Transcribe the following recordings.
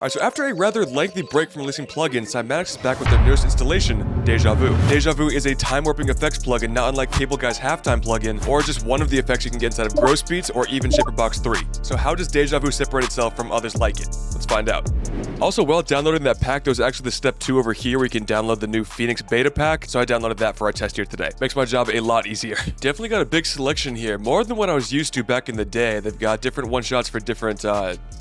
Alright, so after a rather lengthy break from releasing plugins, Cymatics is back with their newest installation, Deja Vu. Deja Vu is a time-warping effects plugin, not unlike Cable Guy's halftime plugin, or just one of the effects you can get inside of Gross Beats or even Shaperbox 3. So how does Deja Vu separate itself from others like it? Let's find out. Also, while downloading that pack, there was actually the step 2 over here where you can download the new Phoenix Beta Pack, so I downloaded that for our test here today. Makes my job a lot easier. Definitely got a big selection here, more than what I was used to back in the day. They've got different one-shots for different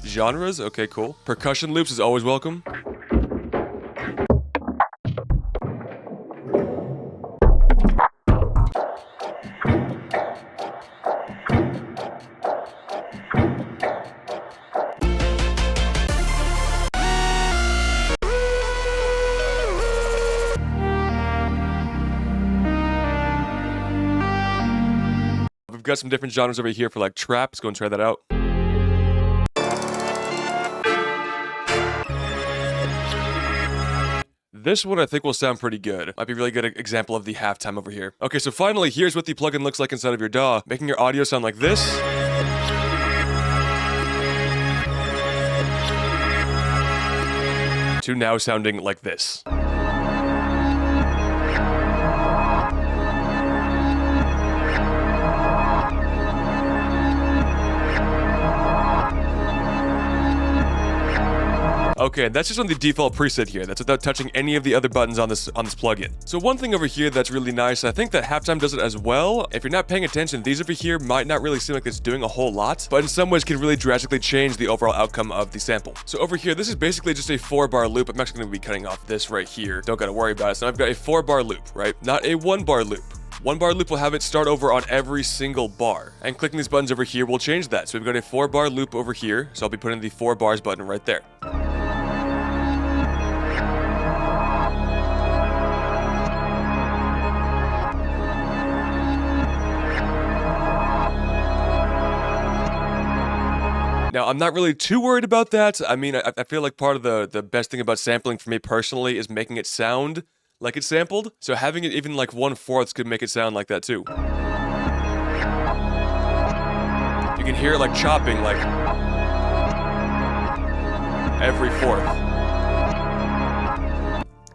genres. Okay, cool. Percussion loops is always welcome. We've got some different genres over here for like trap. Let's go and try that out. This one I think will sound pretty good. Might be a really good example of the halftime over here. Okay, so finally, here's what the plugin looks like inside of your DAW, making your audio sound like this. To now sounding like this. Okay, that's just on the default preset here. That's without touching any of the other buttons on this plugin. So one thing over here that's really nice, I think that halftime does it as well. If you're not paying attention, these over here might not really seem like it's doing a whole lot, but in some ways can really drastically change the overall outcome of the sample. So over here, this is basically just a 4-bar loop. I'm actually going to be cutting off this right here. Don't gotta worry about it. So I've got a 4-bar loop, right? Not a 1-bar loop. 1-bar loop will have it start over on every single bar. And clicking these buttons over here will change that. So we've got a 4-bar loop over here. So I'll be putting the 4 bars button right there. Now, I'm not really too worried about that. I mean, I feel like part of the best thing about sampling for me personally is making it sound like it's sampled. So having it even like 1/4 could make it sound like that too. You can hear it like chopping, like every fourth.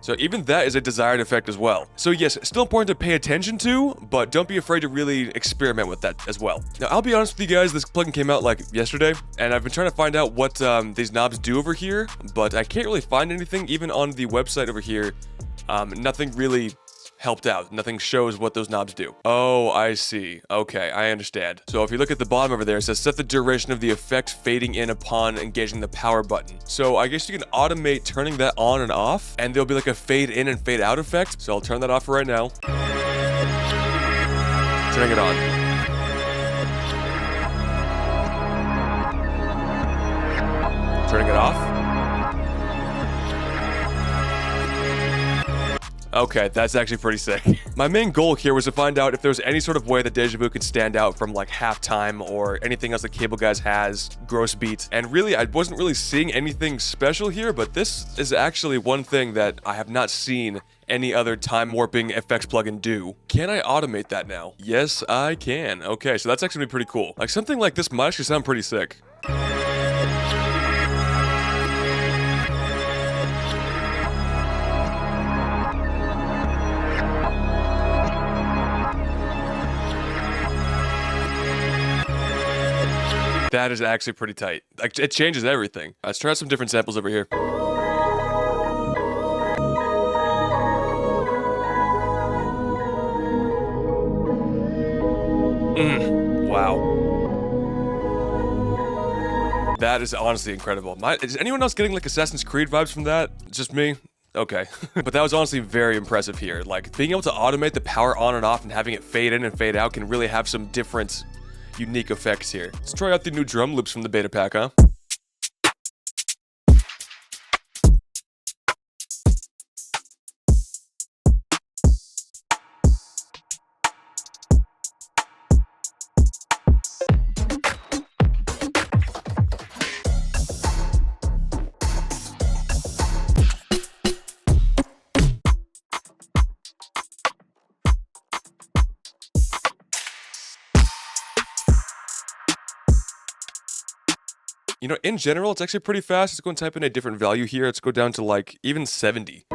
So even that is a desired effect as well. So yes, still important to pay attention to, but don't be afraid to really experiment with that as well. Now, I'll be honest with you guys, this plugin came out like yesterday, and I've been trying to find out what these knobs do over here, but I can't really find anything, even on the website over here. Nothing really helped out. Nothing shows what those knobs do. Oh, I see. Okay, I understand. So if you look at the bottom over there, it says set the duration of the effect fading in upon engaging the power button. So I guess you can automate turning that on and off, and there'll be like a fade in and fade out effect. So I'll turn that off right now. Turning it on. Turning it off. Okay, that's actually pretty sick. My main goal here was to find out if there was any sort of way that Deja Vu could stand out from like halftime or anything else that Cable Guys has, Gross Beats. And really, I wasn't really seeing anything special here, but this is actually one thing that I have not seen any other time warping effects plugin do. Can I automate that now? Yes, I can. Okay, so that's actually pretty cool. Like something like this might actually sound pretty sick. That is actually pretty tight. Like, it changes everything. Let's try some different samples over here. Wow. That is honestly incredible. Is anyone else getting like Assassin's Creed vibes from that? Just me? Okay. But that was honestly very impressive here. Like, being able to automate the power on and off and having it fade in and fade out can really have some different unique effects here. Let's try out the new drum loops from the beta pack, huh? You know, in general, it's actually pretty fast. Let's go and type in a different value here. Let's go down to like even 70.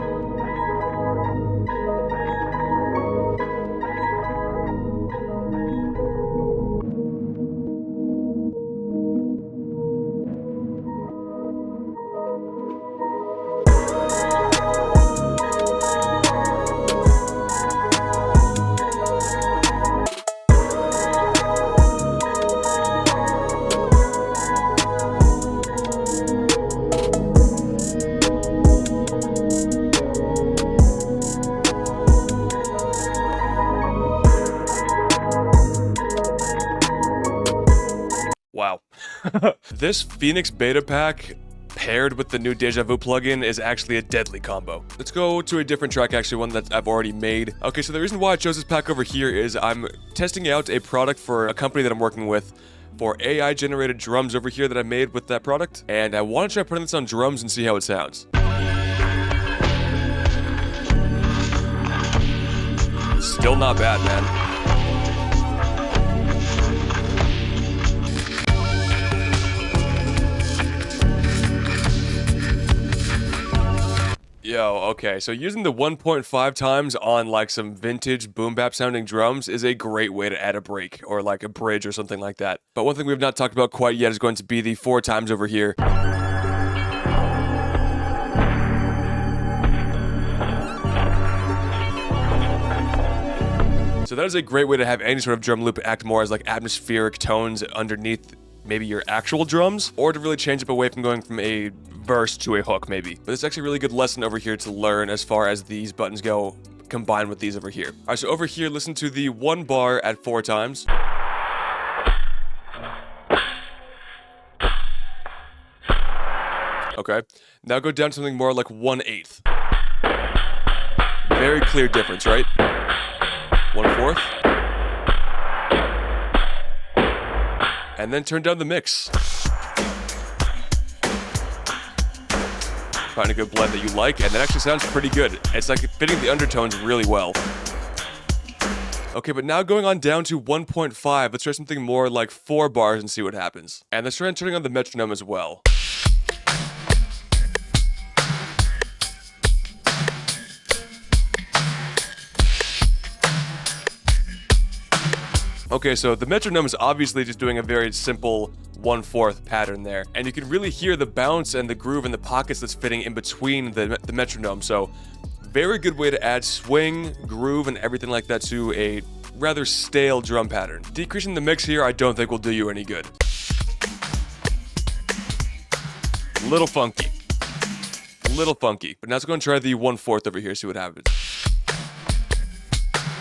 Wow. This Phoenix Beta Pack paired with the new Deja Vu plugin is actually a deadly combo. Let's go to a different track, actually one that I've already made. Okay, so the reason why I chose this pack over here is I'm testing out a product for a company that I'm working with for AI generated drums over here that I made with that product, and I want to try putting this on drums and see how it sounds. Still not bad, man. Yo, okay, so using the 1.5 times on like some vintage boom bap sounding drums is a great way to add a break or like a bridge or something like that. But one thing we've not talked about quite yet is going to be the 4 times over here. So that is a great way to have any sort of drum loop act more as like atmospheric tones underneath maybe your actual drums, or to really change up away from going from a verse to a hook maybe. But it's actually a really good lesson over here to learn as far as these buttons go combined with these over here. All right, so over here, listen to the 1 bar at 4 times. Okay, now go down to something more like 1/8. Very clear difference, right? 1/4. And then turn down the mix. Find a good blend that you like, and that actually sounds pretty good. It's like fitting the undertones really well. Okay, but now going on down to 1.5, let's try something more like 4 bars and see what happens. And let's try turning on the metronome as well. Okay, so the metronome is obviously just doing a very simple 1/4 pattern there. And you can really hear the bounce and the groove and the pockets that's fitting in between the metronome. So very good way to add swing, groove, and everything like that to a rather stale drum pattern. Decreasing the mix here, I don't think will do you any good. Little funky. Little funky. But now let's go and try the 1/4 over here, see what happens.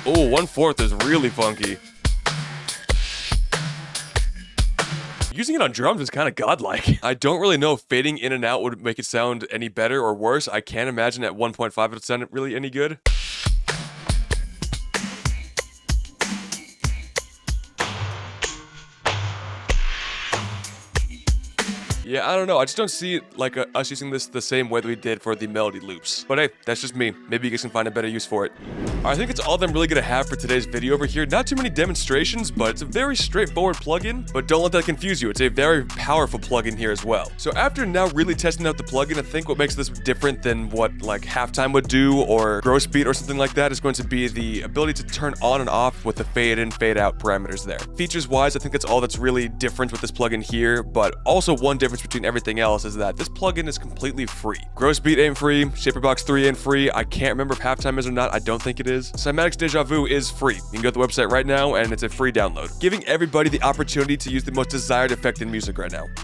Oh, 1/4 is really funky. Using it on drums is kind of godlike. I don't really know if fading in and out would make it sound any better or worse. I can't imagine at 1.5 it would sound really any good. Yeah, I don't know. I just don't see like us using this the same way that we did for the melody loops. But hey, that's just me. Maybe you guys can find a better use for it. I think it's all that I'm really gonna have for today's video over here. Not too many demonstrations, but it's a very straightforward plugin. But don't let that confuse you. It's a very powerful plugin here as well. So after now really testing out the plugin, I think what makes this different than what like Halftime would do or Gross Beat or something like that is going to be the ability to turn on and off with the fade in, fade out parameters there. Features wise, I think that's all that's really different with this plugin here. But also one difference between everything else is that this plugin is completely free. Gross Beat ain't free, Shaperbox 3 ain't free, I can't remember if Halftime is or not, I don't think it is. Cymatics Deja Vu is free. You can go to the website right now and it's a free download, giving everybody the opportunity to use the most desired effect in music right now.